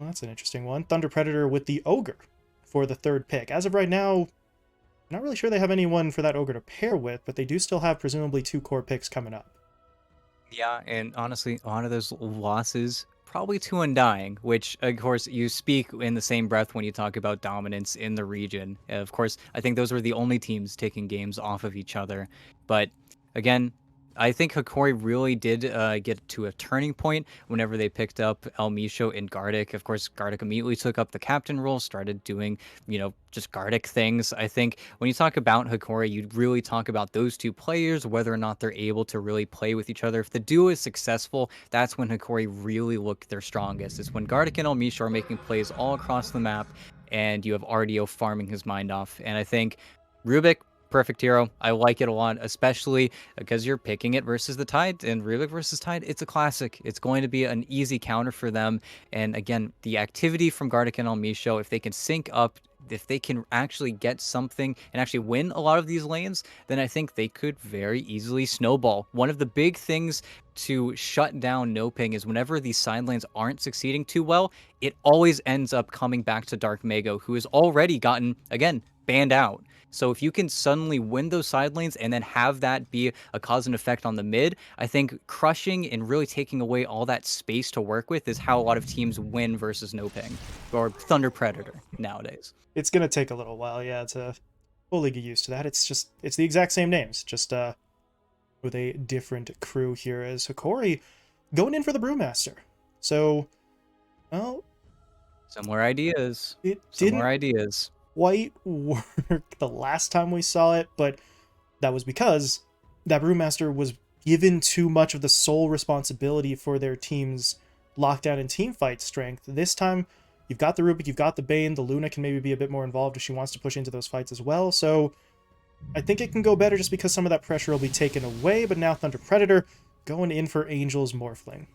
Well, that's an interesting one. Thunder Predator with the Ogre for the third pick. As of right now, not really sure they have anyone for that Ogre to pair with, but they do still have presumably two core picks coming up. Yeah, and honestly, a lot of those losses probably to Undying, which of course you speak in the same breath when you talk about dominance in the region. Of course, I think those were the only teams taking games off of each other. But again, I think Hokori really did get to a turning point whenever they picked up El Misho and Gardic. Of course, Gardic immediately took up the captain role, started doing, just Gardic things. I think when you talk about Hokori, you really talk about those two players, whether or not they're able to really play with each other. If the duo is successful, that's when Hokori really look their strongest. It's when Gardic and El Misho are making plays all across the map, and you have RDO farming his mind off. And I think Rubik, perfect hero. I like it a lot, especially because you're picking it versus the Tide, and Rubik versus Tide, it's a classic. It's going to be an easy counter for them. And again, the activity from Gardic and El Misho, if they can sync up, if they can actually get something and actually win a lot of these lanes, then I think they could very easily snowball. One of the big things to shut down no ping is whenever these side lanes aren't succeeding too well, it always ends up coming back to Dark Mago, who has already gotten, again, banned out. So if you can suddenly win those side lanes and then have that be a cause and effect on the mid, I think crushing and really taking away all that space to work with is how a lot of teams win versus no ping or Thunder Predator nowadays. It's gonna take a little while, yeah, to fully get used to that. It's the exact same names, just with a different crew here as Hokori going in for the Brewmaster. So, well, Similar ideas. it Similar didn't ideas. quite work the last time we saw it, but that was because that Brewmaster was given too much of the sole responsibility for their team's lockdown and team fight strength. This time, you've got the Rubik, you've got the Bane, the Luna can maybe be a bit more involved if she wants to push into those fights as well, so I think it can go better just because some of that pressure will be taken away, but now Thunder Predator going in for Angel's Morphling.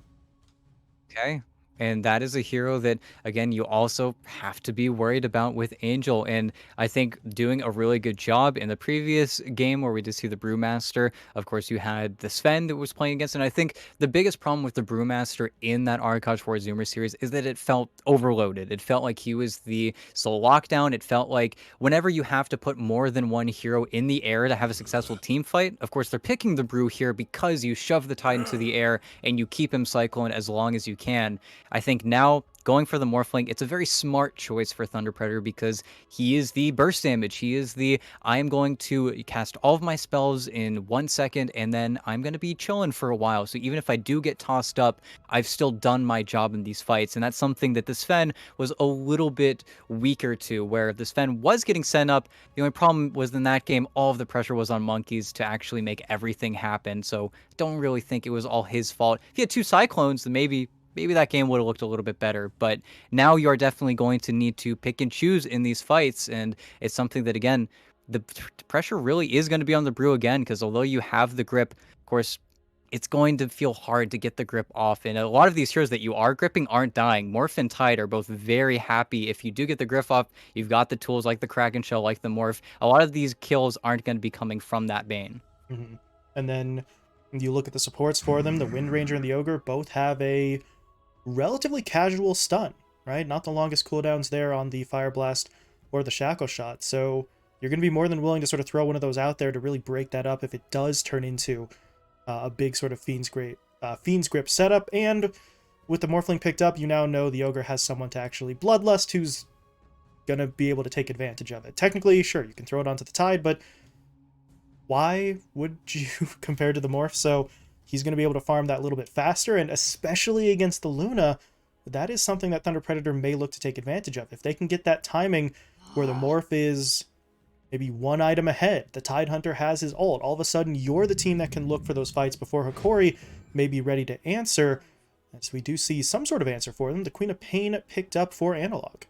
Okay. And that is a hero that, again, you also have to be worried about with Angel. And I think doing a really good job in the previous game where we did see the Brewmaster, of course, you had the Sven that was playing against. And I think the biggest problem with the Brewmaster in that Arcot 4 Zoomer series is that it felt overloaded. It felt like he was the sole lockdown. It felt like whenever you have to put more than one hero in the air to have a successful team fight, of course, they're picking the Brew here because you shove the Titan to the air and you keep him cycling as long as you can. I think now going for the Morphling, it's a very smart choice for Thunder Predator because he is the burst damage. He is the I am going to cast all of my spells in 1 second and then I'm going to be chilling for a while. So even if I do get tossed up, I've still done my job in these fights. And that's something that the Sven was a little bit weaker to, where the Sven was getting sent up. The only problem was in that game, all of the pressure was on Monkeys to actually make everything happen. So don't really think it was all his fault. If he had two Cyclones, then maybe that game would have looked a little bit better. But now you're definitely going to need to pick and choose in these fights. And it's something that, again, the pressure really is going to be on the Brew again, because although you have the grip, of course, it's going to feel hard to get the grip off. And a lot of these heroes that you are gripping aren't dying. Morph and Tide are both very happy. If you do get the grip off, you've got the tools like the Kraken Shell, like the Morph. A lot of these kills aren't going to be coming from that Bane. Mm-hmm. And then you look at the supports for them, the Wind Ranger and the Ogre both have a relatively casual stun, right? Not the longest cooldowns there on the Fire Blast or the Shackle Shot. So you're going to be more than willing to sort of throw one of those out there to really break that up if it does turn into a big sort of Fiend's Grip setup. And with the Morphling picked up, you now know the Ogre has someone to actually Bloodlust who's going to be able to take advantage of it. Technically, sure, you can throw it onto the Tide, but why would you compare to the Morph? So he's going to be able to farm that a little bit faster, and especially against the Luna, that is something that Thunder Predator may look to take advantage of. If they can get that timing where the Morph is maybe one item ahead, the Tide Hunter has his ult, all of a sudden you're the team that can look for those fights before Hokori may be ready to answer. As we do see some sort of answer for them, the Queen of Pain picked up for Analog.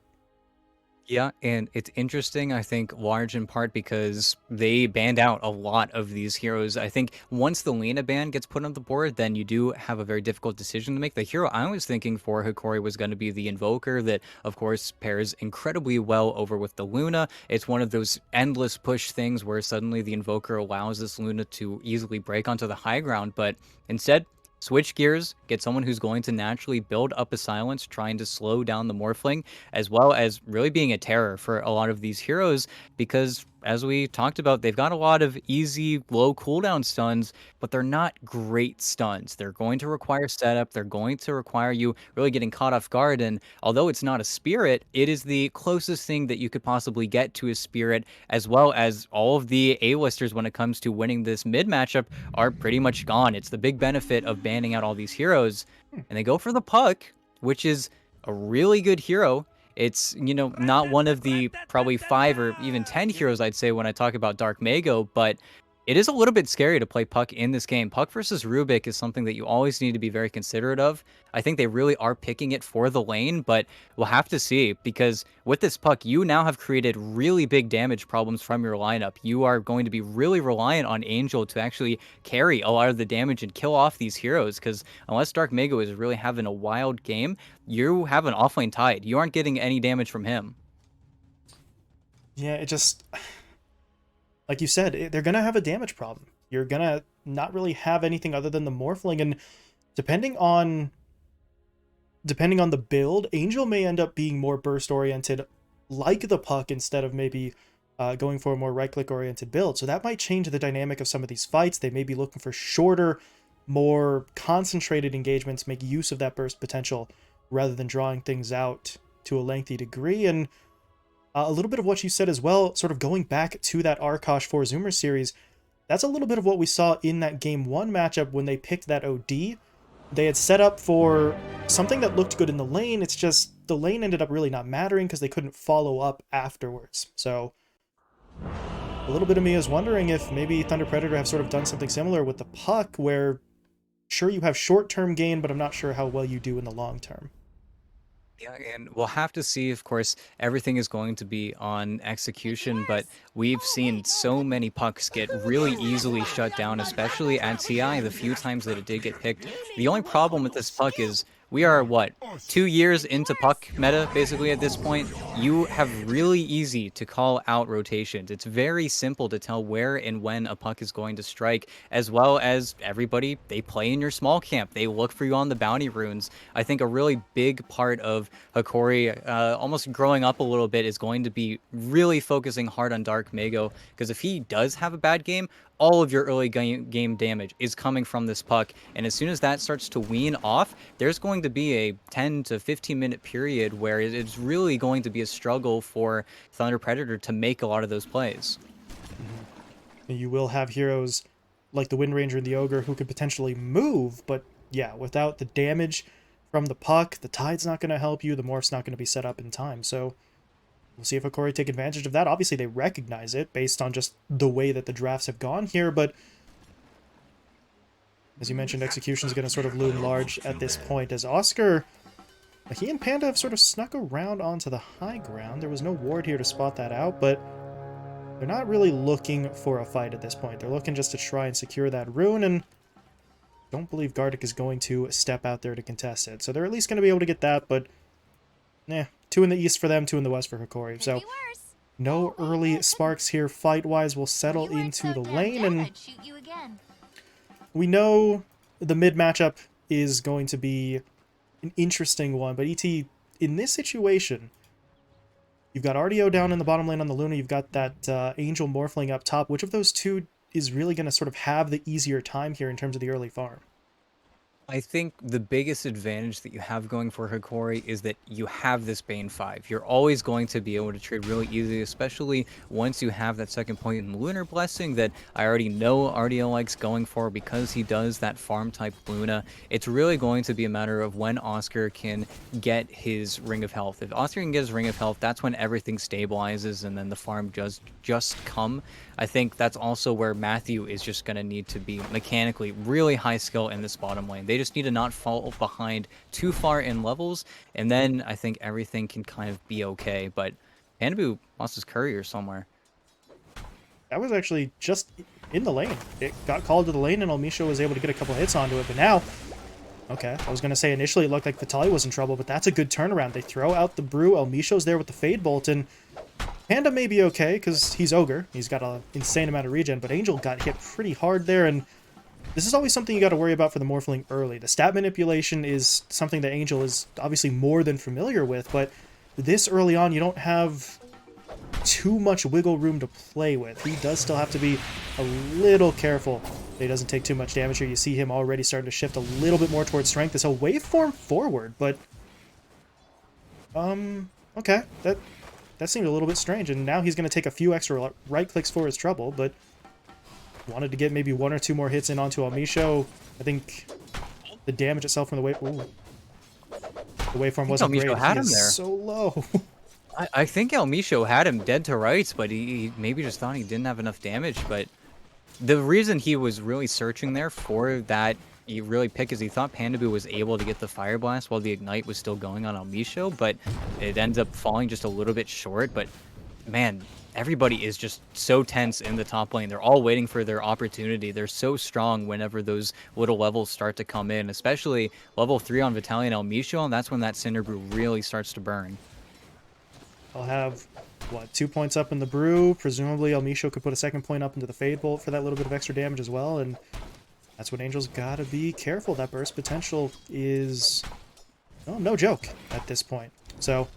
Yeah, and it's interesting, I think, large in part because they banned out a lot of these heroes. I think once the Lena ban gets put on the board, then you do have a very difficult decision to make. The hero I was thinking for Hokori was going to be the Invoker that, of course, pairs incredibly well over with the Luna. It's one of those endless push things where suddenly the Invoker allows this Luna to easily break onto the high ground, but instead, Switch gears, get someone who's going to naturally build up a silence, trying to slow down the Morphling, as well as really being a terror for a lot of these heroes, because as we talked about, they've got a lot of easy, low cooldown stuns, but they're not great stuns. They're going to require setup, they're going to require you really getting caught off guard, and although it's not a spirit, it is the closest thing that you could possibly get to a spirit, as well as all of the A-listers when it comes to winning this mid matchup are pretty much gone. It's the big benefit of banning out all these heroes. Hmm. And they go for the Puck, which is a really good hero. It's, not one of the probably 5 or even 10 heroes I'd say when I talk about Dark Mago, but it is a little bit scary to play Puck in this game. Puck versus Rubik is something that you always need to be very considerate of. I think they really are picking it for the lane, but we'll have to see because with this Puck, you now have created really big damage problems from your lineup. You are going to be really reliant on Angel to actually carry a lot of the damage and kill off these heroes because unless Dark Mago is really having a wild game, you have an offlane Tide. You aren't getting any damage from him. Yeah, it just, like you said, they're gonna have a damage problem. You're gonna not really have anything other than the Morphling, and depending on the build, Angel may end up being more burst oriented, like the Puck, instead of maybe going for a more right click oriented build. So that might change the dynamic of some of these fights. They may be looking for shorter, more concentrated engagements, make use of that burst potential rather than drawing things out to a lengthy degree. And a little bit of what you said as well, sort of going back to that Arkosh for Zoomer series, that's a little bit of what we saw in that Game 1 matchup when they picked that OD. They had set up for something that looked good in the lane, it's just the lane ended up really not mattering because they couldn't follow up afterwards. So a little bit of me is wondering if maybe Tpredator have sort of done something similar with the Puck, where sure you have short-term gain, but I'm not sure how well you do in the long term. Yeah, and we'll have to see. Of course, everything is going to be on execution, but we've seen so many pucks get really easily shut down, especially at TI, the few times that it did get picked. The only problem with this puck is we are, what, 2 years into puck meta, basically, at this point. You have really easy to call out rotations. It's very simple to tell where and when a puck is going to strike, as well as everybody, they play in your small camp. They look for you on the bounty runes. I think a really big part of Hokori almost growing up a little bit is going to be really focusing hard on Dark Mago, because if he does have a bad game, all of your early game damage is coming from this puck, and as soon as that starts to wean off, there's going to be a 10 to 15 minute period where it's really going to be a struggle for Tpredator to make a lot of those plays. You will have heroes like the Wind Ranger and the Ogre who could potentially move, but yeah, without the damage from the Puck, the Tide's not going to help you, the Morph's not going to be set up in time, so we'll see if Hokori take advantage of that. Obviously, they recognize it based on just the way that the drafts have gone here, but as you mentioned, execution is going to sort of loom large at this point as Oscar, he and Panda have sort of snuck around onto the high ground. There was no ward here to spot that out, but they're not really looking for a fight at this point. They're looking just to try and secure that rune, and don't believe Gardic is going to step out there to contest it. So they're at least going to be able to get that, but 2 in the east for them, 2 in the west for Hokori. So no early sparks here fight-wise. We'll settle into the lane, and we know the mid matchup is going to be an interesting one, but ET, in this situation, you've got RDO down in the bottom lane on the Luna, you've got that Angel Morphling up top. Which of those two is really going to sort of have the easier time here in terms of the early farm? I think the biggest advantage that you have going for Hokori is that you have this Bane 5. You're always going to be able to trade really easily, especially once you have that second point in Lunar Blessing that I already know RDO likes going for because he does that farm type Luna. It's really going to be a matter of when Oscar can get his Ring of Health. If Oscar can get his Ring of Health, that's when everything stabilizes and then the farm just come. I think that's also where Matthew is just going to need to be mechanically really high skill in this bottom lane. They just need to not fall behind too far in levels, and then I think everything can kind of be okay. But Panabu lost his courier somewhere. That was actually just in the lane. It got called to the lane, and Elmisho was able to get a couple hits onto it, but now... Okay, I was going to say initially it looked like Vitaly was in trouble, but that's a good turnaround. They throw out the brew, Elmisho's there with the Fade Bolt, and Panda may be okay, because he's Ogre. He's got an insane amount of regen, but Angel got hit pretty hard there, and this is always something you got to worry about for the Morphling early. The stat manipulation is something that Angel is obviously more than familiar with, but this early on, you don't have too much wiggle room to play with. He does still have to be a little careful that he doesn't take too much damage here. You see him already starting to shift a little bit more towards strength. This whole waveform forward, but okay, that seemed a little bit strange, and now he's going to take a few extra right clicks for his trouble, but wanted to get maybe 1 or 2 more hits in onto Almisho. I think the damage itself from the wave... Ooh. The waveform wasn't great. Had He him is there. so low. I think El Micho had him dead to rights, but he maybe just thought he didn't have enough damage. But the reason he was really searching there for that he really pick is he thought Pandaboo was able to get the Fire Blast while the Ignite was still going on El Micho, but it ends up falling just a little bit short. But man, everybody is just so tense in the top lane. They're all waiting for their opportunity. They're so strong whenever those little levels start to come in, especially level 3 on Vitaly and El Micho, and that's when that Cinder Brew really starts to burn. I'll have, what, 2 points up in the brew. Presumably Almisho could put a 2nd point up into the Fade Bolt for that little bit of extra damage as well, and that's what Angel's got to be careful. That burst potential is, well, no joke at this point. So,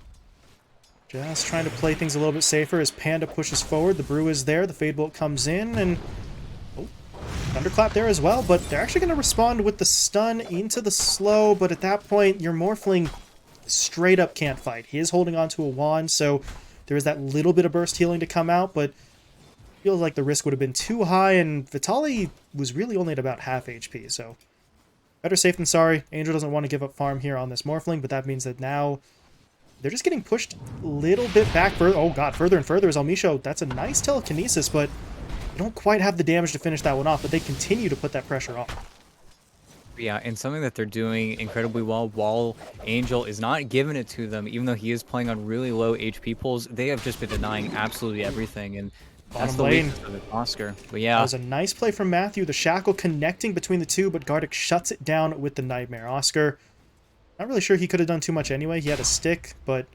just trying to play things a little bit safer as Panda pushes forward. The brew is there, the Fade Bolt comes in, and oh, Thunderclap there as well, but they're actually going to respond with the stun into the slow, but at that point, your Morphling straight up can't fight. He is holding onto a wand, so there is that little bit of burst healing to come out, but feels like the risk would have been too high, and Vitaly was really only at about half HP, so better safe than sorry. Angel doesn't want to give up farm here on this Morphling, but that means that now they're just getting pushed a little bit back further. Oh god, further and further as Almisho. That's a nice telekinesis, but they don't quite have the damage to finish that one off, but they continue to put that pressure on. Yeah, and something that they're doing incredibly well while Angel is not giving it to them, even though he is playing on really low HP pulls, they have just been denying absolutely everything, and that's Bottom the lane. weakness of it, Oscar. But That yeah, was a nice play from Matthew. The Shackle connecting between the two, but Gardic shuts it down with the Nightmare. Oscar, not really sure he could have done too much anyway. He had a stick, but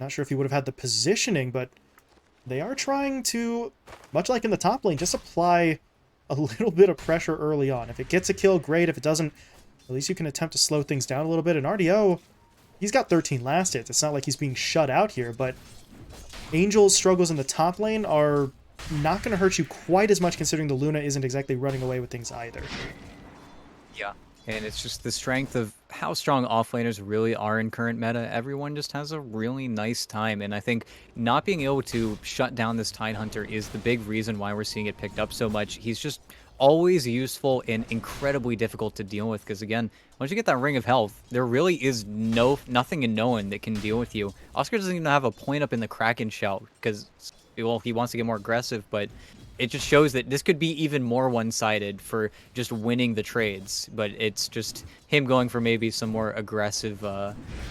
not sure if he would have had the positioning, but they are trying to, much like in the top lane, just apply a little bit of pressure early on. If it gets a kill, great. If it doesn't, at least you can attempt to slow things down a little bit. And RDO, he's got 13 last hits. It's not like he's being shut out here, but Angel's struggles in the top lane are not going to hurt you quite as much considering the Luna isn't exactly running away with things either. yeah. And it's just the strength of how strong offlaners really are in current meta. Everyone just has a really nice time, and I think not being able to shut down this Tidehunter is the big reason why we're seeing it picked up so much. He's just always useful and incredibly difficult to deal with, because again, once you get that Ring of Health, there really is nothing and no one that can deal with you. Oscar doesn't even have a point up in the Kraken shout, because, well, he wants to get more aggressive, but it just shows that this could be even more one-sided for just winning the trades, but it's just him going for maybe some more aggressive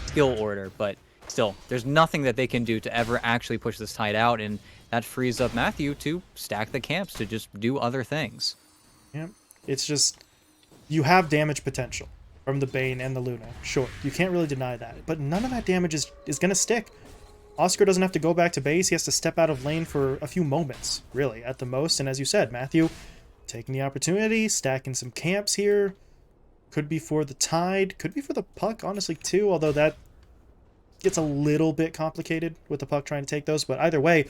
skill order. But still, there's nothing that they can do to ever actually push this Tide out, and that frees up Matthew to stack the camps to just do other things. Yeah, it's just, you have damage potential from the Bane and the Luna. Sure, you can't really deny that, but none of that damage is going to stick. Oscar doesn't have to go back to base. He has to step out of lane for a few moments, really, at the most. And as you said, Matthew taking the opportunity, stacking some camps here. Could be for the Tide, could be for the Puck, honestly, too, although that gets a little bit complicated with the Puck trying to take those. But either way,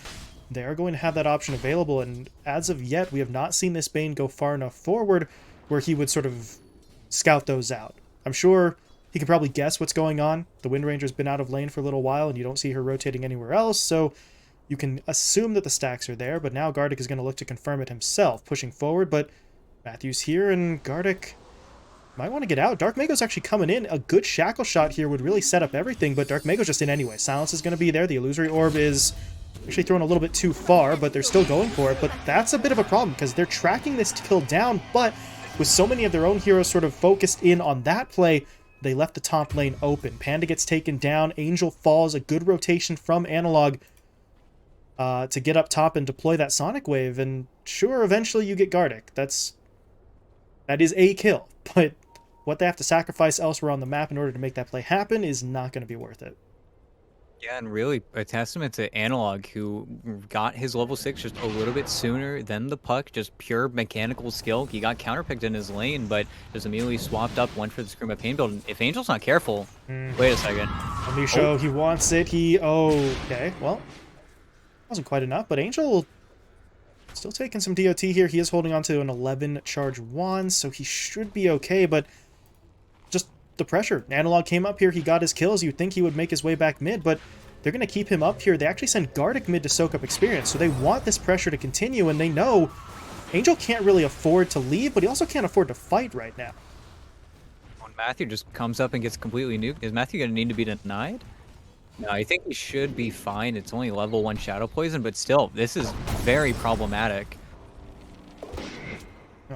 they are going to have that option available, and as of yet, we have not seen this Bane go far enough forward where he would sort of scout those out. I'm sure he can probably guess what's going on. The Wind Ranger's been out of lane for a little while, and you don't see her rotating anywhere else, so you can assume that the stacks are there, but now Gardic is going to look to confirm it himself, pushing forward, but Matthew's here, and Gardic might want to get out. Dark Mago's actually coming in. A good Shackle shot here would really set up everything, but Dark Mago's just in anyway. Silence is going to be there. The Illusory Orb is actually thrown a little bit too far, but they're still going for it, but that's a bit of a problem, because they're tracking this kill down, but with so many of their own heroes sort of focused in on that play, they left the top lane open. Panda gets taken down. Angel falls. A good rotation from Analog to get up top and deploy that Sonic Wave. And sure, eventually you get Gardic. That is a kill. But what they have to sacrifice elsewhere on the map in order to make that play happen is not going to be worth it. Yeah, and really a testament to Analog, who got his level 6 just a little bit sooner than the puck, just pure mechanical skill. He got counterpicked in his lane, but just immediately swapped up, went for the Scream of Pain build. And if Angel's not careful, Hmm. wait a second. Let me Oh, show he wants it. He... Okay, well, wasn't quite enough, but Angel still taking some DOT here. He is holding on to an 11 charge wand, so he should be okay, but just the pressure. Analog came up here, he got his kills. You'd think he would make his way back mid, but they're going to keep him up here. They actually send Gardic mid to soak up experience, so they want this pressure to continue, and they know Angel can't really afford to leave, but he also can't afford to fight right now. when Matthew just comes up and gets completely nuked, is Matthew going to need to be denied? No, I think he should be fine. It's only level 1 Shadow Poison, but still, this is very problematic.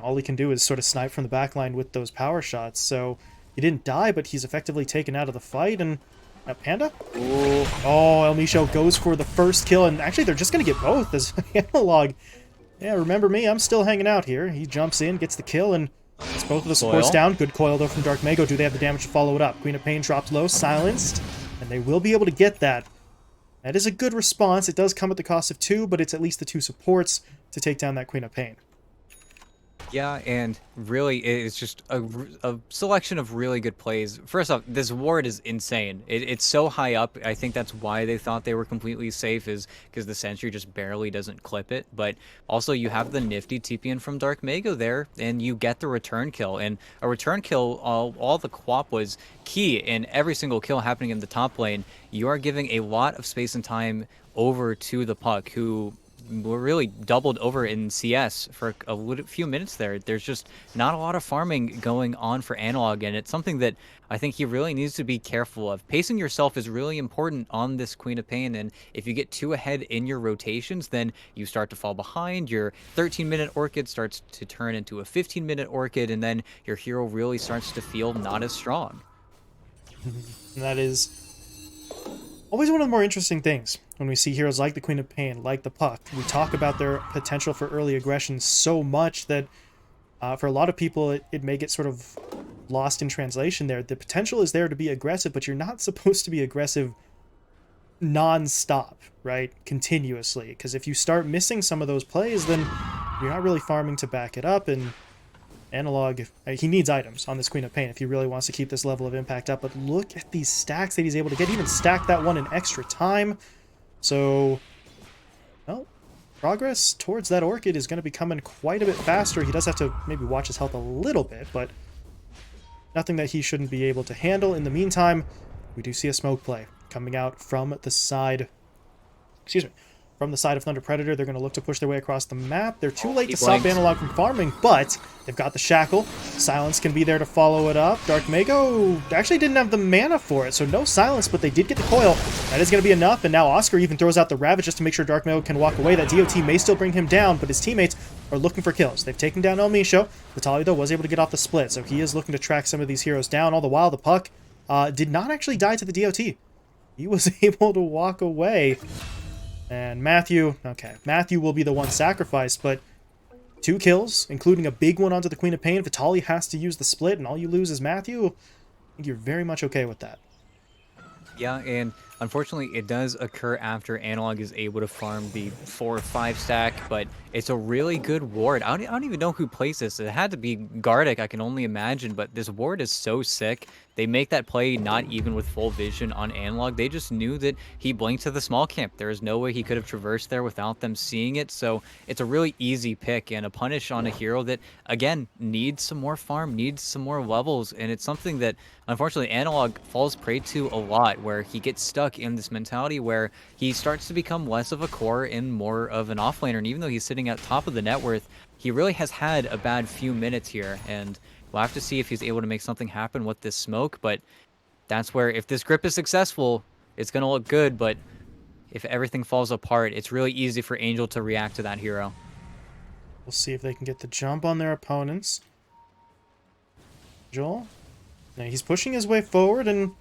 All he can do is sort of snipe from the backline with those power shots, so he didn't die, but he's effectively taken out of the fight, and Panda? Ooh. Oh, El Micho goes for the first kill, and actually they're just going to get both as Analog. Yeah, remember me, I'm still hanging out here. He jumps in, gets the kill, and gets both of the supports down. Good coil, though, from Dark Mago. Do they have the damage to follow it up? Queen of Pain drops low, silenced, and they will be able to get that. That is a good response. It does come at the cost of 2, but it's at least the 2 supports to take down that Queen of Pain. Yeah, and really, it's just a selection of really good plays. First off, this ward is insane. It's so high up. I think that's why they thought they were completely safe, is because the Sentry just barely doesn't clip it. But also, you have the nifty TPN from Dark Mago there, and you get the return kill. And a return kill, all the QoP was key in every single kill happening in the top lane. You are giving a lot of space and time over to the puck, who were really doubled over in CS for a few minutes there. There's just not a lot of farming going on for Analog, and it's something that I think he really needs to be careful of. Pacing yourself is really important on this Queen of Pain, and if you get too ahead in your rotations, then you start to fall behind. Your 13-minute Orchid starts to turn into a 15-minute Orchid, and then your hero really starts to feel not as strong. And that is always one of the more interesting things when we see heroes like the Queen of Pain, like the Puck. We talk about their potential for early aggression so much that for a lot of people it may get sort of lost in translation there. The potential is there to be aggressive, but you're not supposed to be aggressive non-stop, right? Continuously. Because if you start missing some of those plays, then you're not really farming to back it up, and Analog, he needs items on this Queen of Pain if he really wants to keep this level of impact up. But look at these stacks that he's able to get. Even stack that one in extra time. So, well, progress towards that Orchid is going to be coming quite a bit faster. He does have to maybe watch his health a little bit, but nothing that he shouldn't be able to handle. In the meantime, we do see a smoke play coming out from the side. Excuse me. From the side of Thunder Predator, they're going to look to push their way across the map. They're too late to stop Analog from farming, but they've got the Shackle. Silence can be there to follow it up. Dark Mago actually didn't have the mana for it, so no Silence, but they did get the Coil. That is going to be enough, and now Oscar even throws out the Ravage just to make sure Dark Mago can walk away. That DOT may still bring him down, but his teammates are looking for kills. They've taken down El Misho. Vitaly, though, was able to get off the split, so he is looking to track some of these heroes down. All the while, the Puck did not actually die to the DOT. He was able to walk away. And Matthew, okay, Matthew will be the one sacrificed, but 2 kills, including a big one onto the Queen of Pain. Vitaly has to use the split, and all you lose is Matthew. I think you're very much okay with that. Yeah, and unfortunately, it does occur after Analog is able to farm the 4 or 5 stack, but it's a really good ward. I don't even know who plays this. It had to be Gardic, I can only imagine, but this ward is so sick. They make that play not even with full vision on Analog. They just knew that he blinked to the small camp. There is no way he could have traversed there without them seeing it, so it's a really easy pick and a punish on a hero that, again, needs some more farm, needs some more levels, and it's something that, unfortunately, Analog falls prey to a lot, where he gets stuck in this mentality where he starts to become less of a core and more of an offlaner. And even though he's sitting at top of the net worth, he really has had a bad few minutes here. And we'll have to see if he's able to make something happen with this smoke. But that's where, if this grip is successful, it's going to look good. But if everything falls apart, it's really easy for Angel to react to that hero. We'll see if they can get the jump on their opponents. Joel? Now he's pushing his way forward, and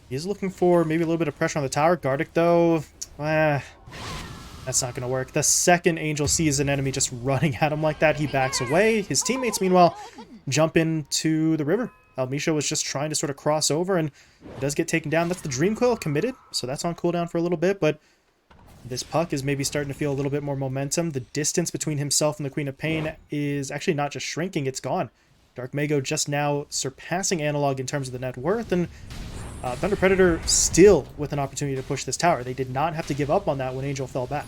he's looking for maybe a little bit of pressure on the tower. Gardic, though, that's not going to work. The second Angel sees an enemy just running at him like that, he backs away. His teammates, meanwhile, jump into the river. Almisha was just trying to sort of cross over, and it does get taken down. That's the Dream Coil committed, so that's on cooldown for a little bit, but this puck is maybe starting to feel a little bit more momentum. The distance between himself and the Queen of Pain is actually not just shrinking, it's gone. Dark Mago just now surpassing Analog in terms of the net worth, and Thunder Predator still with an opportunity to push this tower. They did not have to give up on that when Angel fell back.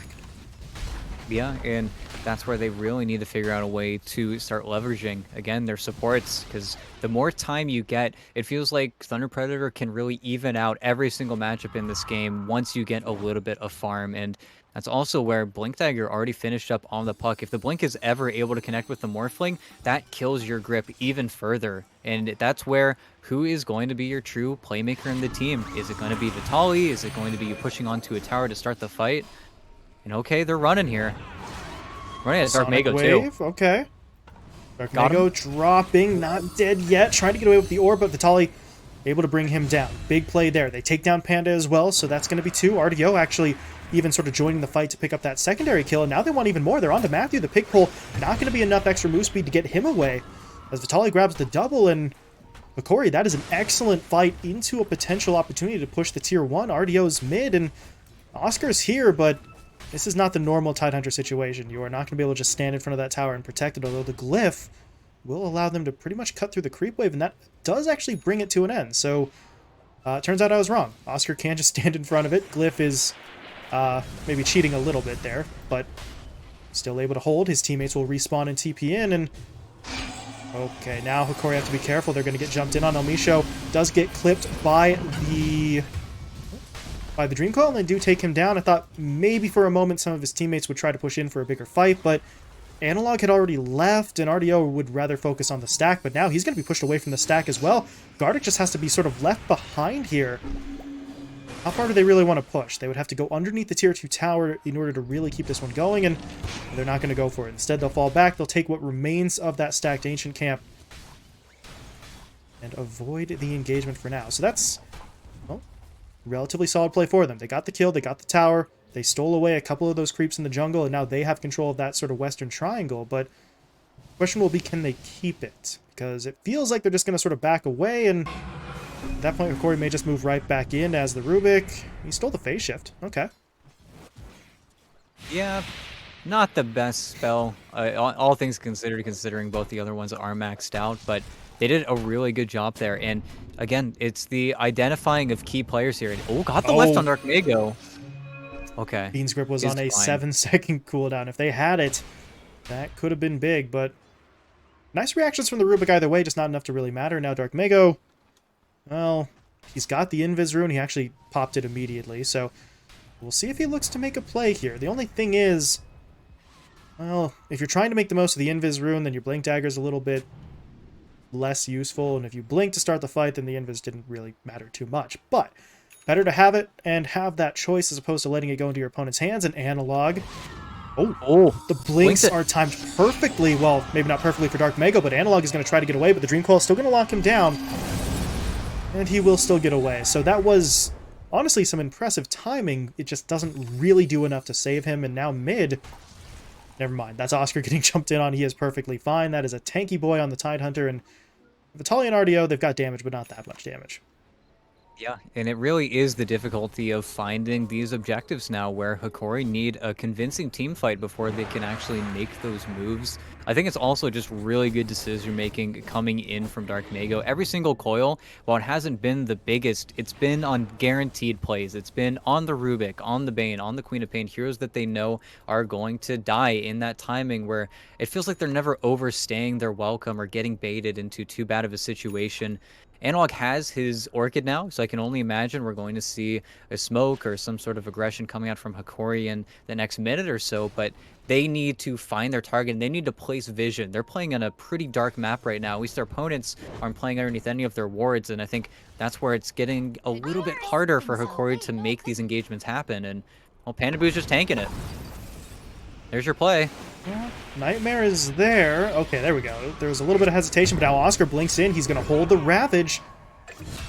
Yeah, and that's where they really need to figure out a way to start leveraging, again, their supports, because the more time you get, it feels like Thunder Predator can really even out every single matchup in this game once you get a little bit of farm, and that's also where Blink Dagger already finished up on the puck. If the Blink is ever able to connect with the Morphling, that kills your grip even further, and that's where who is going to be your true playmaker in the team? Is it going to be Vitaly? Is it going to be you pushing onto a tower to start the fight? And okay, they're running here. Running at Dark Mago too. Okay. Dark Mago dropping, not dead yet. Trying to get away with the orb, but Vitaly able to bring him down. Big play there. They take down Panda as well, so that's going to be 2. RDO actually even sort of joining the fight to pick up that secondary kill, and now they want even more. They're on to Matthew. The pick pull, not going to be enough extra move speed to get him away. As Vitaly grabs the double, and Hokori, that is an excellent fight into a potential opportunity to push the tier 1. RDO's mid, and Oscar's here, but this is not the normal Tidehunter situation. You are not going to be able to just stand in front of that tower and protect it, although the glyph will allow them to pretty much cut through the creep wave, and that does actually bring it to an end. So, it turns out I was wrong. Oscar can just stand in front of it. Glyph is maybe cheating a little bit there, but still able to hold. His teammates will respawn and TP in, and okay, now Hokori have to be careful. They're going to get jumped in on. Elmisho does get clipped by the Dream Coil, and they do take him down. I thought maybe for a moment some of his teammates would try to push in for a bigger fight, but Analog had already left, and RDO would rather focus on the stack, but now he's going to be pushed away from the stack as well. Gardic just has to be sort of left behind here. How far do they really want to push? They would have to go underneath the tier 2 tower in order to really keep this one going, and they're not going to go for it. Instead, they'll fall back. They'll take what remains of that stacked Ancient Camp and avoid the engagement for now. So that's, well, relatively solid play for them. They got the kill, they got the tower, they stole away a couple of those creeps in the jungle, and now they have control of that sort of western triangle, but the question will be, can they keep it? Because it feels like they're just going to sort of back away, and at that point, Hokori may just move right back in as the Rubik. He stole the phase shift. Okay. Yeah, not the best spell, all things considered, considering both the other ones are maxed out, but they did a really good job there. And again, it's the identifying of key players here. Oh, got the left on Dark Mago. Okay. Bean's Grip was on a 7-second cooldown. If they had it, that could have been big, but nice reactions from the Rubik either way, just not enough to really matter. Now Dark Mago, well, he's got the Invis rune. He actually popped it immediately, so we'll see if he looks to make a play here. The only thing is, well, if you're trying to make the most of the Invis rune, then your Blink Dagger's a little bit less useful, and if you blink to start the fight, then the Invis didn't really matter too much. But better to have it and have that choice as opposed to letting it go into your opponent's hands. And Analog, the blinks are timed perfectly. Well, maybe not perfectly for Dark Mago, but Analog is going to try to get away, but the Dream Coil is still going to lock him down, and he will still get away. So that was honestly some impressive timing. It just doesn't really do enough to save him, and now mid, never mind. That's Oscar getting jumped in on. He is perfectly fine. That is a tanky boy on the Tidehunter, and Vitaly and RDO, they've got damage, but not that much damage. Yeah, and it really is the difficulty of finding these objectives now, where Hokori need a convincing team fight before they can actually make those moves. I think it's also just really good decision making coming in from Dark Mago. Every single coil, while it hasn't been the biggest, it's been on guaranteed plays. It's been on the Rubik, on the Bane, on the Queen of Pain, heroes that they know are going to die in that timing, where it feels like they're never overstaying their welcome or getting baited into too bad of a situation. Analog has his Orchid now, so I can only imagine we're going to see a smoke or some sort of aggression coming out from Hokori in the next minute or so, but they need to find their target, and they need to place vision. They're playing on a pretty dark map right now. At least their opponents aren't playing underneath any of their wards, and I think that's where it's getting a little bit harder for Hokori to make these engagements happen, and, well, Panda Boo's just tanking it. There's your play. Nightmare is there. Okay, there we go. There was a little bit of hesitation, but now Oscar blinks in. He's going to hold the Ravage.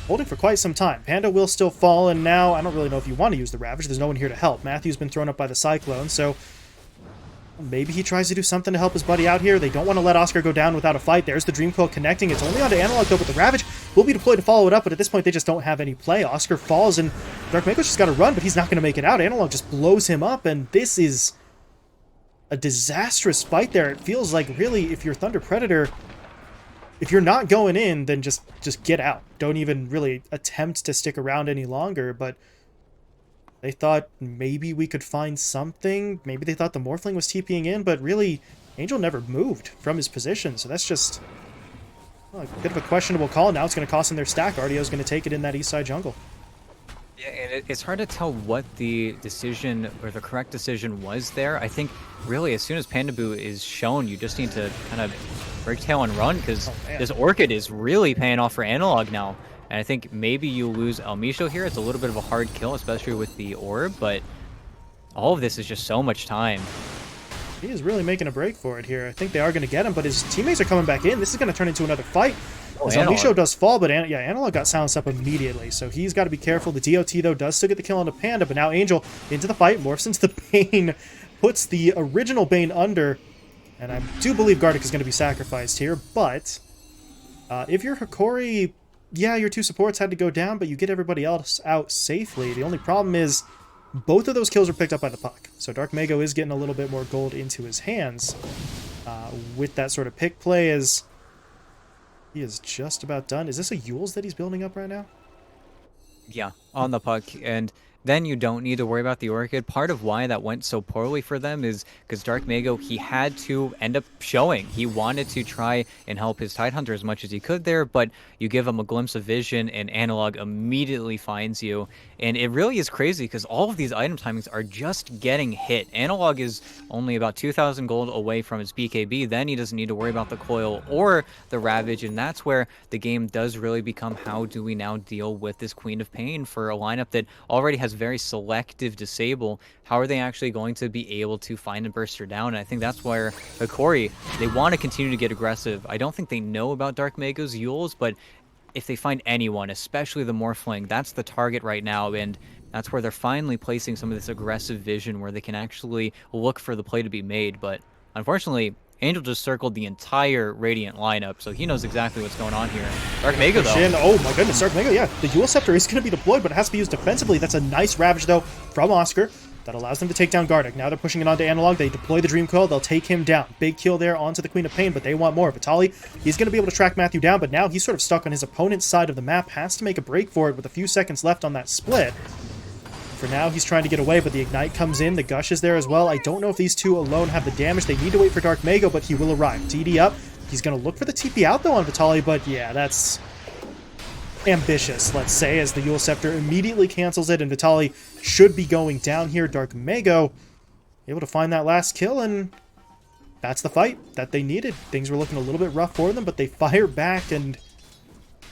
Holding for quite some time. Panda will still fall, and now I don't really know if you want to use the Ravage. There's no one here to help. Matthew's been thrown up by the Cyclone, so Maybe he tries to do something to help his buddy out here. They don't want to let Oscar go down without a fight. There's the Dream Coil connecting. It's only onto Analog, though, but the Ravage will be deployed to follow it up, but at this point, they just don't have any play. Oscar falls, and Dark Mago's just got to run, but he's not going to make it out. Analog just blows him up, and this is a disastrous fight there. It feels like, really, if you're Thunder Predator, if you're not going in, then just get out. Don't even really attempt to stick around any longer, but they thought maybe we could find something. Maybe they thought the Morphling was TPing in, but really, Angel never moved from his position, so that's just a bit of a questionable call. Now it's going to cost them their stack. RDO's going to take it in that east side jungle. Yeah, and it's hard to tell what the decision or the correct decision was there. I think really as soon as Pandaboo is shown, you just need to kind of break tail and run, because this Orchid is really paying off for Analog now. And I think maybe you lose El Misho here. It's a little bit of a hard kill, especially with the orb, but all of this is just so much time. He is really making a break for it here. I think they are going to get him, but his teammates are coming back in. This is going to turn into another fight. As El Misho does fall, but Analog got silenced up immediately, so he's got to be careful. The DOT, though, does still get the kill on the Panda, but now Angel into the fight, morphs into the Bane, puts the original Bane under, and I do believe Gardic is going to be sacrificed here, but if you're Hokori, yeah, your two supports had to go down, but you get everybody else out safely. The only problem is both of those kills were picked up by the puck, so Dark Mago is getting a little bit more gold into his hands with that sort of pick play, as he is just about done. Is this a Yules that he's building up right now? Yeah, on the puck, and then you don't need to worry about the Orchid. Part of why that went so poorly for them is because Dark Mago, he had to end up showing. He wanted to try and help his Tidehunter as much as he could there, but you give him a glimpse of vision, and Analog immediately finds you. And it really is crazy because all of these item timings are just getting hit. Analog is only about 2,000 gold away from his BKB. Then he doesn't need to worry about the Coil or the Ravage, and that's where the game does really become, how do we now deal with this Queen of Pain for a lineup that already has very selective disable? How are they actually going to be able to find and burst her down? And I think that's where Hokori, they want to continue to get aggressive. I don't think they know about Dark Mago's Yules, but if they find anyone, especially the Morphling, that's the target right now, and that's where they're finally placing some of this aggressive vision where they can actually look for the play to be made. But unfortunately, Angel just circled the entire Radiant lineup, so he knows exactly what's going on here. Dark Mago, though. Oh my goodness, Dark Mago, yeah. The Eul Scepter is going to be deployed, but it has to be used defensively. That's a nice Ravage, though, from Oscar. That allows them to take down Gardic. Now they're pushing it onto Analog. They deploy the Dream Coil. They'll take him down. Big kill there onto the Queen of Pain, but they want more. Vitali, he's going to be able to track Matthew down, but now he's sort of stuck on his opponent's side of the map. Has to make a break for it with a few seconds left on that split. For now, he's trying to get away, but the Ignite comes in. The Gush is there as well. I don't know if these two alone have the damage. They need to wait for Dark Mago, but he will arrive. TD up. He's going to look for the TP out, though, on Vitali, but yeah, that's ambitious, let's say, as the Eul Scepter immediately cancels it, and Vitali should be going down here. Dark Mago able to find that last kill, and that's the fight that they needed. Things were looking a little bit rough for them, but they fire back, and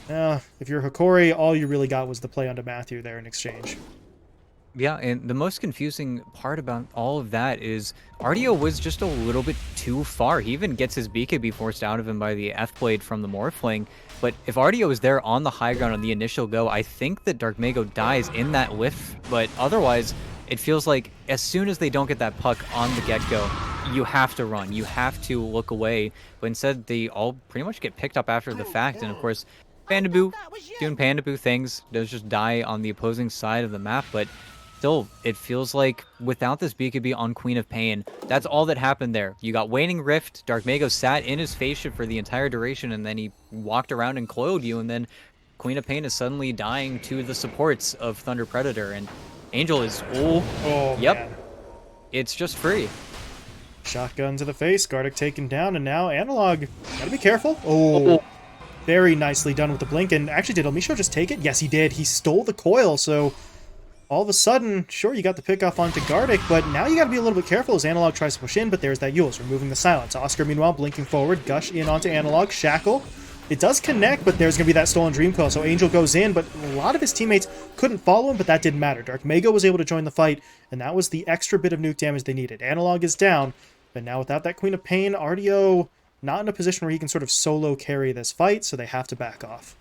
if you're Hokori, all you really got was the play onto Matthew there in exchange. Yeah, and the most confusing part about all of that is RDO was just a little bit too far. He even gets his BKB forced out of him by the F-Blade from the Morphling. But if RDO is there on the high ground on the initial go, I think that Dark Mago dies in that whiff. But otherwise, it feels like as soon as they don't get that puck on the get-go, you have to run. You have to look away. But instead, they all pretty much get picked up after the fact. And of course, Pandaboo doing Pandaboo things does just die on the opposing side of the map. But still, it feels like without this BKB on Queen of Pain, that's all that happened there. You got Waning Rift, Dark Mago sat in his face shift for the entire duration, and then he walked around and coiled you, and then Queen of Pain is suddenly dying to the supports of Thunder Predator, and Angel is, yep, man. It's just free. Shotgun to the face, Gardic taken down, and now Analog, gotta be careful. Oh, very nicely done with the blink, and actually, did El Misho just take it? Yes, he did. He stole the coil, so all of a sudden, sure, you got the pick off onto Gardic, but now you got to be a little bit careful as Analog tries to push in, but there's that Yules, removing the silence. Oscar, meanwhile, blinking forward, Gush in onto Analog, Shackle. It does connect, but there's going to be that stolen Dream Coil, so Angel goes in, but a lot of his teammates couldn't follow him, but that didn't matter. Dark Mago was able to join the fight, and that was the extra bit of nuke damage they needed. Analog is down, but now without that Queen of Pain, RDO not in a position where he can sort of solo carry this fight, so they have to back off.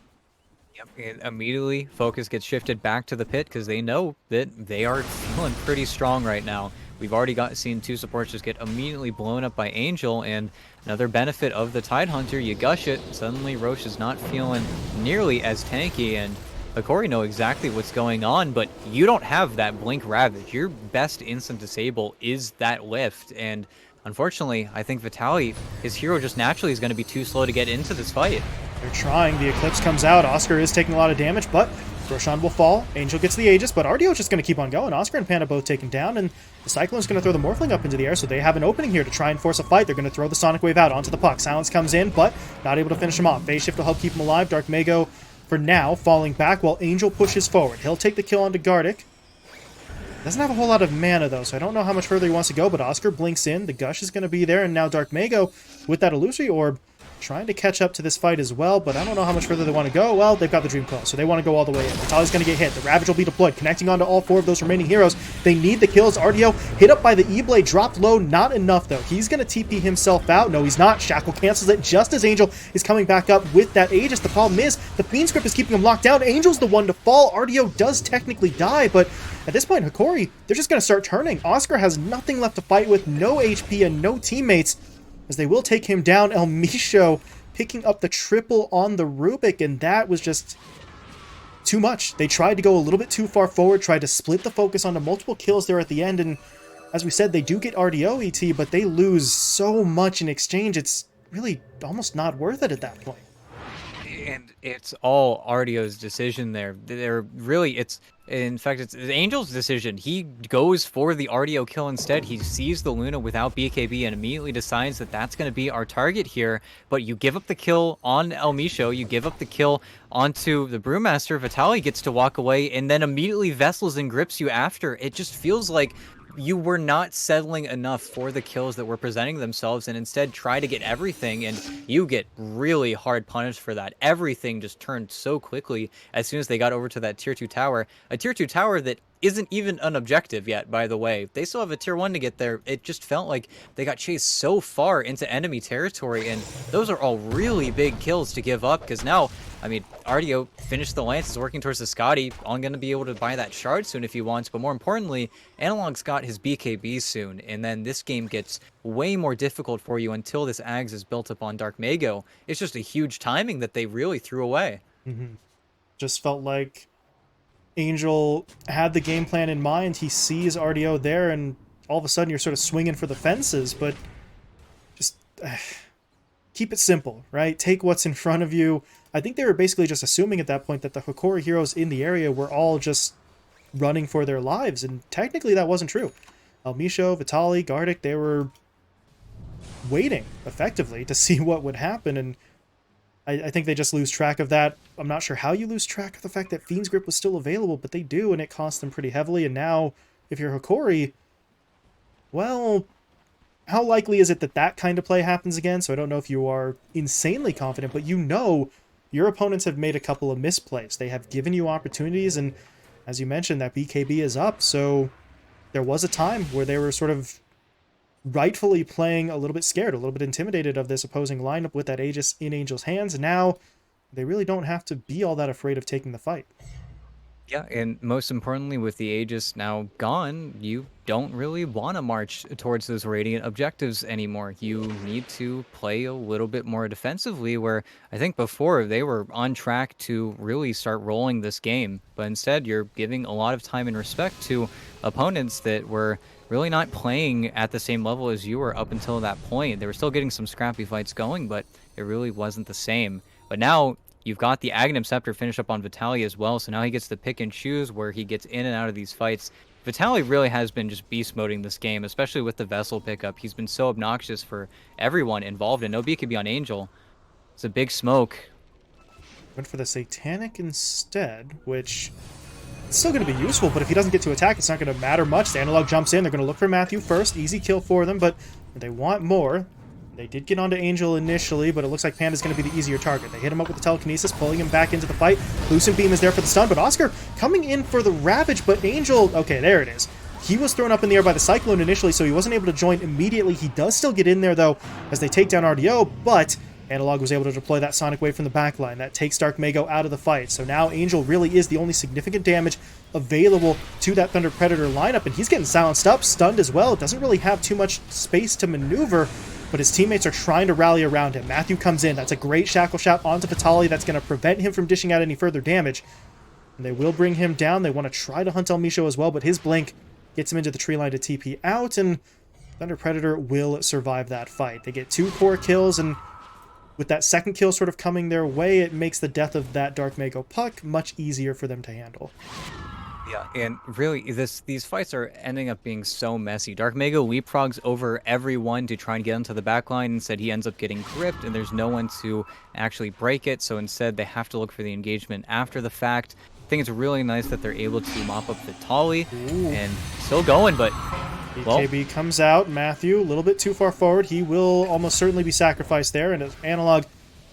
Yep, and immediately focus gets shifted back to the pit because they know that they are feeling pretty strong right now. We've already seen two supports just get immediately blown up by Angel, and another benefit of the Tidehunter, you gush it, suddenly Roche is not feeling nearly as tanky, and Hokori know exactly what's going on, but you don't have that Blink Ravage. Your best instant disable is that lift, and unfortunately, I think Vitaly, his hero just naturally is going to be too slow to get into this fight. They're trying. The Eclipse comes out. Oscar is taking a lot of damage, but Roshan will fall. Angel gets the Aegis, but RDO is just going to keep on going. Oscar and Panda both taken down, and the Cyclone's going to throw the Morphling up into the air, so they have an opening here to try and force a fight. They're going to throw the Sonic Wave out onto the puck. Silence comes in, but not able to finish him off. Phase Shift will help keep him alive. Dark Mago, for now, falling back while Angel pushes forward. He'll take the kill onto Gardic. Doesn't have a whole lot of mana, though, so I don't know how much further he wants to go, but Oscar blinks in. The Gush is going to be there, and now Dark Mago, with that Illusory Orb, trying to catch up to this fight as well, but I don't know how much further they want to go. Well, they've got the Dream Coil, so they want to go all the way in. Vitaly's going to get hit. The Ravage will be deployed, connecting onto all four of those remaining heroes. They need the kills. RDO hit up by the E-Blade, dropped low. Not enough, though. He's going to TP himself out. No, he's not. Shackle cancels it just as Angel is coming back up with that Aegis. The problem is the Fiend's Grip is keeping him locked down. Angel's the one to fall. RDO does technically die, but at this point, Hokori, they're just going to start turning. Oscar has nothing left to fight with, no HP and no teammates, as they will take him down. El Misho picking up the triple on the Rubik, and that was just too much. They tried to go a little bit too far forward, tried to split the focus onto multiple kills there at the end, and as we said, they do get RDO ET, but they lose so much in exchange, it's really almost not worth it at that point. And it's all RDO's decision there. They're really, in fact, it's Angel's decision. He goes for the RDO kill instead. He sees the Luna without BKB and immediately decides that that's going to be our target here. But you give up the kill on El Misho, you give up the kill onto the Brewmaster, Vitaly gets to walk away, and then immediately Vessels and grips you after. It just feels like you were not settling enough for the kills that were presenting themselves and instead try to get everything, and you get really hard punished for that. Everything just turned so quickly as soon as they got over to that tier 2 tower. A tier 2 tower that isn't even an objective yet, by the way. They still have a tier 1 to get there. It just felt like they got chased so far into enemy territory, and those are all really big kills to give up, because now, I mean, RDO finished the lance, is working towards the Scotty. I'm going to be able to buy that shard soon if he wants, but more importantly, Analog's got his BKB soon, and then this game gets way more difficult for you until this Ags is built up on Dark Mago. It's just a huge timing that they really threw away. Just felt like Angel had the game plan in mind. He sees RDO there, and all of a sudden you're sort of swinging for the fences, but just keep it simple, right? Take what's in front of you. I think they were basically just assuming at that point that the Hokori heroes in the area were all just running for their lives, and technically that wasn't true. El Misho, Vitaly, Gardic, they were waiting, effectively, to see what would happen, and I think they just lose track of that. I'm not sure how you lose track of the fact that Fiend's Grip was still available, but they do, and it cost them pretty heavily, and now, if you're Hokori, well, how likely is it that that kind of play happens again? So I don't know if you are insanely confident, but you know your opponents have made a couple of misplays. They have given you opportunities, and as you mentioned, that BKB is up, so there was a time where they were sort of rightfully playing a little bit scared, a little bit intimidated of this opposing lineup with that Aegis in Angel's hands, and now they really don't have to be all that afraid of taking the fight. Yeah, and most importantly, with the Aegis now gone, you don't really want to march towards those Radiant objectives anymore. You need to play a little bit more defensively, where I think before they were on track to really start rolling this game. But instead, you're giving a lot of time and respect to opponents that were really not playing at the same level as you were up until that point. They were still getting some scrappy fights going, but it really wasn't the same. But now, you've got the Aghanim Scepter finished up on Vitaly as well, so now he gets to pick and choose where he gets in and out of these fights. Vitaly really has been just beast moding this game, especially with the Vessel pickup. He's been so obnoxious for everyone involved, and no BKB on Angel. It's a big smoke. Went for the Satanic instead, which it's still going to be useful, but if he doesn't get to attack, it's not going to matter much. The Analog jumps in. They're going to look for Matthew first. Easy kill for them, but they want more. They did get onto Angel initially, but it looks like Panda's going to be the easier target. They hit him up with the telekinesis, pulling him back into the fight. Lucent Beam is there for the stun, but Oscar coming in for the Ravage, but Angel... Okay, there it is. He was thrown up in the air by the Cyclone initially, so he wasn't able to join immediately. He does still get in there, though, as they take down RDO, but Analog was able to deploy that Sonic Wave from the backline. That takes Dark Mago out of the fight. So now Angel really is the only significant damage available to that Thunder Predator lineup, and he's getting silenced up, stunned as well. Doesn't really have too much space to maneuver, but his teammates are trying to rally around him. Matthew comes in. That's a great Shackle Shot onto Vitali. That's going to prevent him from dishing out any further damage. And they will bring him down. They want to try to hunt El Misho as well, but his Blink gets him into the tree line to TP out, and Thunder Predator will survive that fight. They get 2 core kills, and with that second kill sort of coming their way, it makes the death of that Dark Mago puck much easier for them to handle. Yeah, and really, these fights are ending up being so messy. Dark Mago leapfrogs over everyone to try and get into the backline. Instead, he ends up getting gripped, and there's no one to actually break it. So instead, they have to look for the engagement after the fact. I think it's really nice that they're able to mop up Vitali and still going, but well, BKB comes out. Matthew, a little bit too far forward. He will almost certainly be sacrificed there, and as Analog,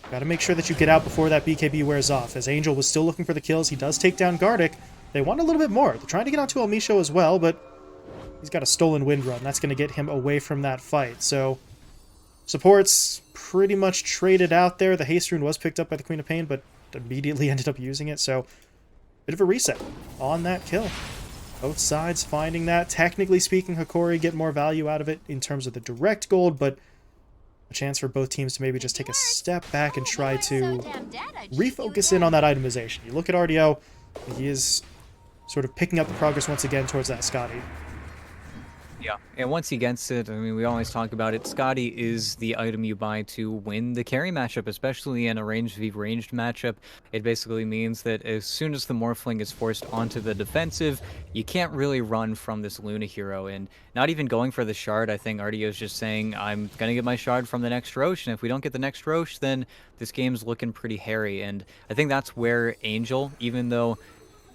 got to make sure that you get out before that BKB wears off. As Angel was still looking for the kills, he does take down Gardic. They want a little bit more. They're trying to get onto El Misho as well, but he's got a stolen wind run. That's going to get him away from that fight. So supports pretty much traded out there. The haste rune was picked up by the Queen of Pain, but immediately ended up using it. So bit of a reset on that kill. Both sides finding that. Technically speaking, Hokori get more value out of it in terms of the direct gold, but a chance for both teams to maybe just take a step back and try to refocus in on that itemization. You look at RDO, he is sort of picking up the progress once again towards that Scotty. Yeah, and once he gets it, I mean, we always talk about it, Scotty is the item you buy to win the carry matchup, especially in a ranged v ranged matchup. It basically means that as soon as the Morphling is forced onto the defensive, you can't really run from this Luna hero, and not even going for the shard. I think RDO is just saying, I'm going to get my shard from the next Roche, and if we don't get the next Roche, then this game's looking pretty hairy, and I think that's where Angel, even though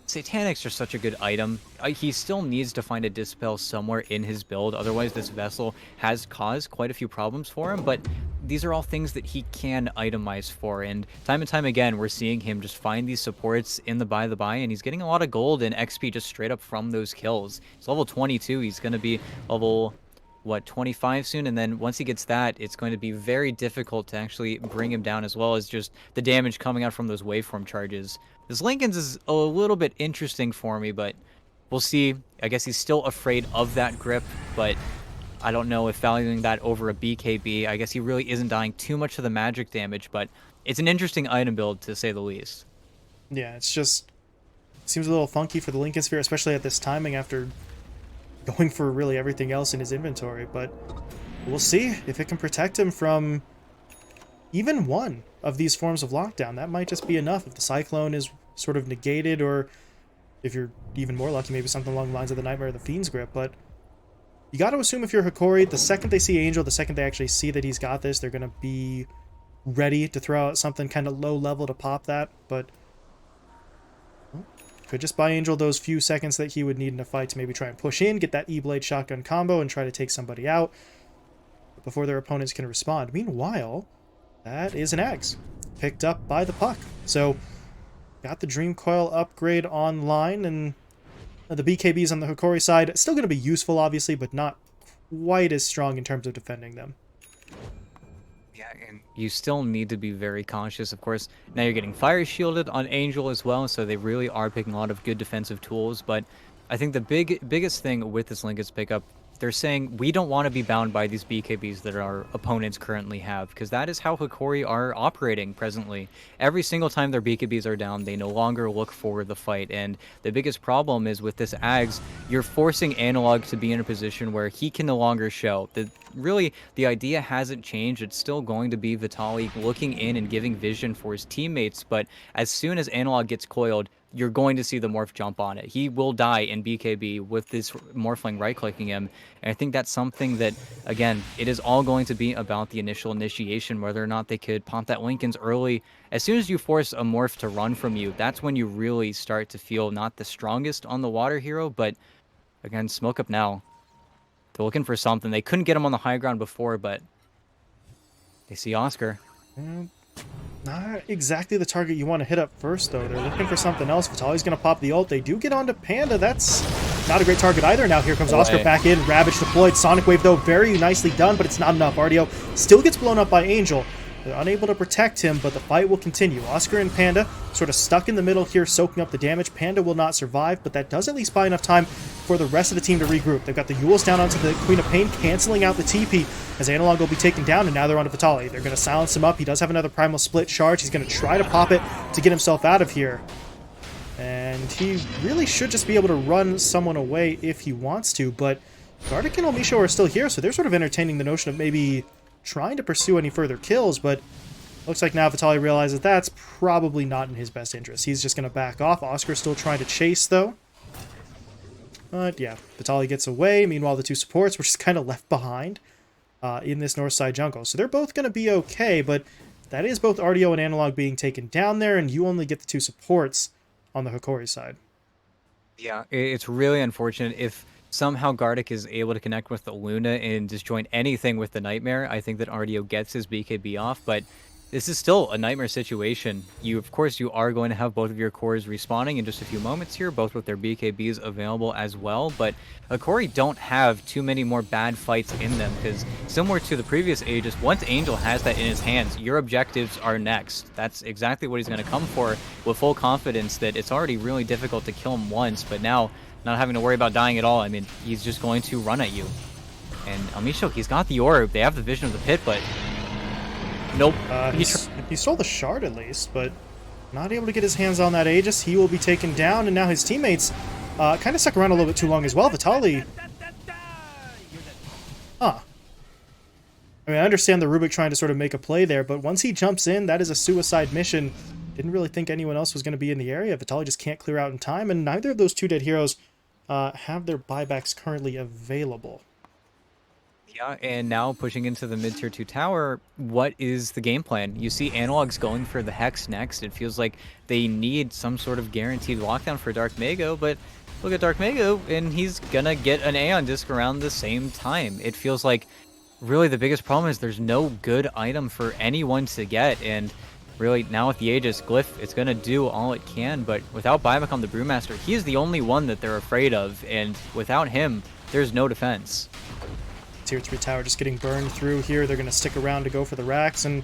Satanics are such a good item, he still needs to find a Dispel somewhere in his build, otherwise this Vessel has caused quite a few problems for him, but these are all things that he can itemize for, and time again, we're seeing him just find these supports in the buy, and he's getting a lot of gold and XP just straight up from those kills. He's level 22, he's going to be level, what, 25 soon, and then once he gets that, it's going to be very difficult to actually bring him down, as well as just the damage coming out from those waveform charges. This Lincoln's is a little bit interesting for me, but we'll see. I guess he's still afraid of that grip, but I don't know if valuing that over a BKB, I guess he really isn't dying too much to the magic damage, but it's an interesting item build, to say the least. Yeah, it's just, seems a little funky for the Lincoln Sphere, especially at this timing after going for really everything else in his inventory, but we'll see if it can protect him from even one of these forms of lockdown. That might just be enough if the Cyclone is sort of negated, or if you're even more lucky, maybe something along the lines of the Nightmare of the Fiend's Grip. But you got to assume if you're Hokori, the second they see Angel, the second they actually see that he's got this, they're going to be ready to throw out something kind of low level to pop that. But well, could just buy Angel those few seconds that he would need in a fight to maybe try and push in, get that E-Blade shotgun combo, and try to take somebody out before their opponents can respond. Meanwhile, that is an Axe picked up by the puck. So got the Dream Coil upgrade online, and the BKBs on the Hokori side still going to be useful, obviously, but not quite as strong in terms of defending them. Yeah, and you still need to be very cautious. Of course, now you're getting Fire Shielded on Angel as well, so they really are picking a lot of good defensive tools, but I think the biggest thing with this Lincoln's pickup, they're saying we don't want to be bound by these BKBs that our opponents currently have, because that is how Hokori are operating presently. Every single time their BKBs are down, they no longer look for the fight, and the biggest problem is with this Ags, you're forcing Analog to be in a position where he can no longer show. Really, the idea hasn't changed. It's still going to be Vitali looking in and giving vision for his teammates, but as soon as Analog gets coiled, you're going to see the Morph jump on it. He will die in BKB with this Morphling right-clicking him. And I think that's something that, again, it is all going to be about the initial initiation, whether or not they could pump that Lincoln's early. As soon as you force a Morph to run from you, that's when you really start to feel not the strongest on the water hero, but, again, smoke up now. They're looking for something. They couldn't get him on the high ground before, but they see Oscar. Not exactly the target you want to hit up first, though. They're looking for something else. Vitali's going to pop the ult. They do get onto Panda. That's not a great target either. Now here comes Oscar back in. Ravage deployed. Sonic Wave, though, very nicely done, but it's not enough. RDO still gets blown up by Angel. They're unable to protect him, but the fight will continue. Oscar and Panda sort of stuck in the middle here, soaking up the damage. Panda will not survive, but that does at least buy enough time for the rest of the team to regroup. They've got the Yules down onto the Queen of Pain, canceling out the TP as Analog will be taken down, and now they're onto Vitali. They're going to silence him up. He does have another Primal Split charge. He's going to try to pop it to get himself out of here. And he really should just be able to run someone away if he wants to, but Gardic and Omisho are still here, so they're sort of entertaining the notion of maybe trying to pursue any further kills, but looks like now Vitali realizes that's probably not in his best interest. He's just going to back off. Oscar's still trying to chase, though. But yeah, Vitali gets away. Meanwhile, the two supports were just kind of left behind in this north side jungle. So they're both going to be okay, but that is both RDO and Analog being taken down there, and you only get the two supports on the Hokori side. Yeah, it's really unfortunate if somehow Gardic is able to connect with the Luna and disjoin anything with the Nightmare. I think that RDO gets his BKB off, but this is still a Nightmare situation. Of course, you are going to have both of your cores respawning in just a few moments here, both with their BKBs available as well, but Hokori don't have too many more bad fights in them, because similar to the previous Aegis, once Angel has that in his hands, your objectives are next. That's exactly what he's going to come for, with full confidence that it's already really difficult to kill him once, but now, not having to worry about dying at all, I mean, he's just going to run at you. And Amisho, he's got the orb, they have the vision of the pit, but nope. He stole the shard at least, but not able to get his hands on that Aegis. He will be taken down, and now his teammates kind of stuck around a little bit too long as well. Vitali... Huh. I mean, I understand the Rubik trying to sort of make a play there, but once he jumps in, that is a suicide mission. Didn't really think anyone else was going to be in the area. Vitali just can't clear out in time, and neither of those two dead heroes have their buybacks currently available. Yeah, and now pushing into the mid-tier 2 tower, what is the game plan? You see Analog's going for the Hex next. It feels like they need some sort of guaranteed lockdown for Dark Mago, but look at Dark Mago, and he's gonna get an Aeon Disc around the same time. It feels like really the biggest problem is there's no good item for anyone to get, and really now with the Aegis, Glyph, it's gonna do all it can, but without Buyback on the Brewmaster, he's the only one that they're afraid of, and without him, there's no defense. Tier 3 tower just getting burned through here. They're going to stick around to go for the racks, and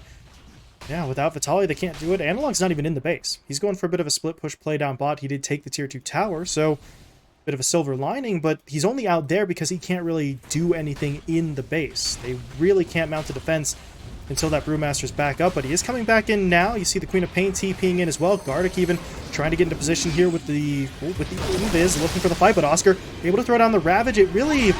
yeah, without Vitali, they can't do it. Analog's not even in the base. He's going for a bit of a split push play down bot. He did take the tier 2 tower, so bit of a silver lining, but he's only out there because he can't really do anything in the base. They really can't mount a defense until that Brewmaster's back up, but he is coming back in now. You see the Queen of Pain TPing in as well. Gardic even trying to get into position here with the Invis, looking for the fight, but Oscar able to throw down the Ravage. It really...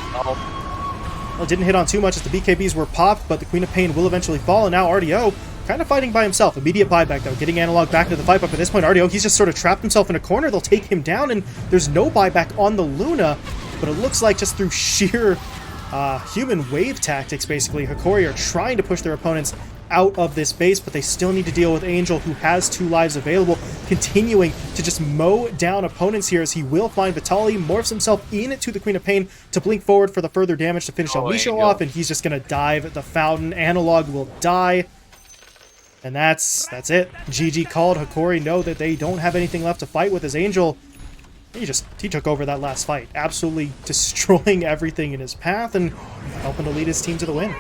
Well, didn't hit on too much as the BKBs were popped, but the Queen of Pain will eventually fall, and now RDO kind of fighting by himself. Immediate buyback, though, getting Analog back into the fight, but at this point, RDO, he's just sort of trapped himself in a corner. They'll take him down, and there's no buyback on the Luna, but it looks like just through sheer human wave tactics, basically, Hokori are trying to push their opponents out of this base, but they still need to deal with Angel, who has 2 lives available, continuing to just mow down opponents here as he will find Vitali, morphs himself into the Queen of Pain to blink forward for the further damage to finish Amisho off, and he's just going to dive the Fountain. Analog will die, and that's it. GG called. Hokori know that they don't have anything left to fight with as Angel. He took over that last fight, absolutely destroying everything in his path and helping to lead his team to the win.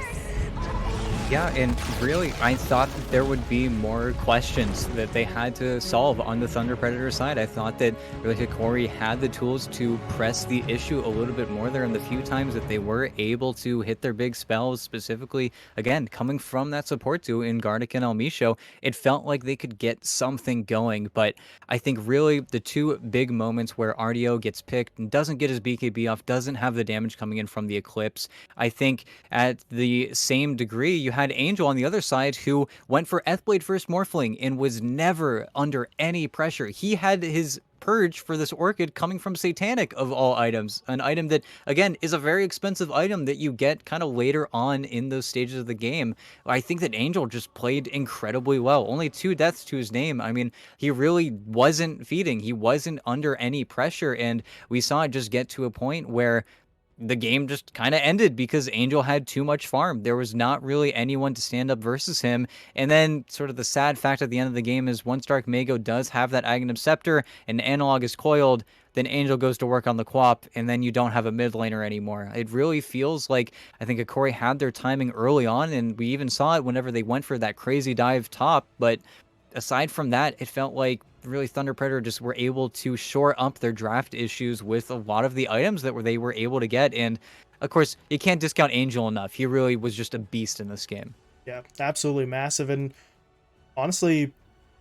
Yeah, and really, I thought that there would be more questions that they had to solve on the Thunder Predator side. I thought that really Hokori had the tools to press the issue a little bit more there in the few times that they were able to hit their big spells, specifically, again, coming from that support duo in Gardic and Amisho. It felt like they could get something going, but I think really the 2 big moments where RDO gets picked and doesn't get his BKB off, doesn't have the damage coming in from the Eclipse. I think at the same degree, you had Angel on the other side who went for Ethblade first Morphling and was never under any pressure. He had his purge for this Orchid coming from Satanic of all items, an item that again is a very expensive item that you get kind of later on in those stages of the game. I think that Angel just played incredibly well. Only 2 deaths to his name. I mean, he really wasn't feeding. He wasn't under any pressure, and we saw it just get to a point where the game just kind of ended because Angel had too much farm. There was not really anyone to stand up versus him. And then sort of the sad fact at the end of the game is once Dark Mago does have that Aghanim Scepter and Analog is coiled, then Angel goes to work on the QoP, and then you don't have a mid laner anymore. It really feels like I think Hokori had their timing early on, and we even saw it whenever they went for that crazy dive top, but aside from that, it felt like really Thunder Predator just were able to shore up their draft issues with a lot of the items that they were able to get. And of course, you can't discount Angel enough. He really was just a beast in this game. Yeah, absolutely massive. And honestly,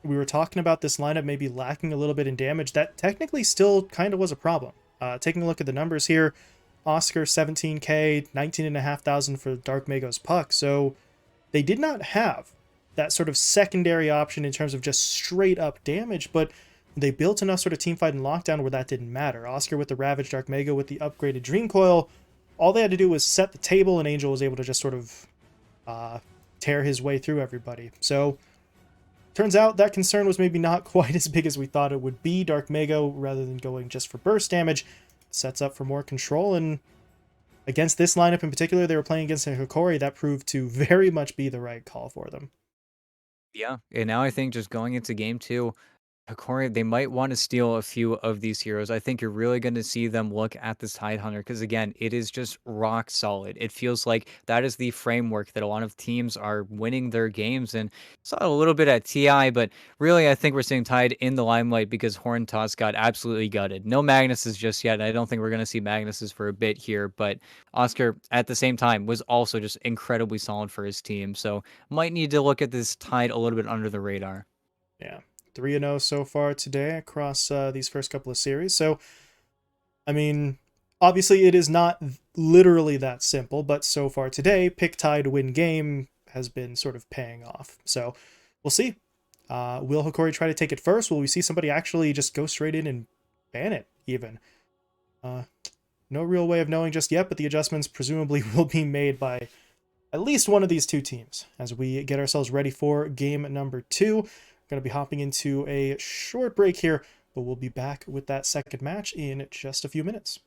we were talking about this lineup maybe lacking a little bit in damage. That technically still kind of was a problem. Taking a look at the numbers here, Oscar 17k, 19,500 for Dark Mago's Puck. So they did not have that sort of secondary option in terms of just straight up damage, but they built enough sort of teamfight and lockdown where that didn't matter. Oscar with the Ravage, Dark Mago with the upgraded Dream Coil, all they had to do was set the table, and Angel was able to just sort of tear his way through everybody. So turns out that concern was maybe not quite as big as we thought it would be. Dark Mago, rather than going just for burst damage, sets up for more control, and against this lineup in particular, they were playing against a Hokori, that proved to very much be the right call for them. Yeah. And now I think just going into game two, Hokori, they might want to steal a few of these heroes. I think you're really going to see them look at this Tidehunter because, again, it is just rock solid. It feels like that is the framework that a lot of teams are winning their games. And saw a little bit at TI, but really, I think we're seeing Tide in the limelight because Horn Toss got absolutely gutted. No Magnuses just yet. I don't think we're going to see Magnuses for a bit here, but Oscar, at the same time, was also just incredibly solid for his team. So might need to look at this Tide a little bit under the radar. Yeah, 3-0 so far today across these first couple of series. So, I mean, obviously it is not literally that simple, but so far today, pick Tide to win game has been sort of paying off. So, we'll see. Will Hokori try to take it first? Will we see somebody actually just go straight in and ban it, even? No real way of knowing just yet, but the adjustments presumably will be made by at least one of these two teams as we get ourselves ready for game number 2. We're going to be hopping into a short break here, but we'll be back with that second match in just a few minutes.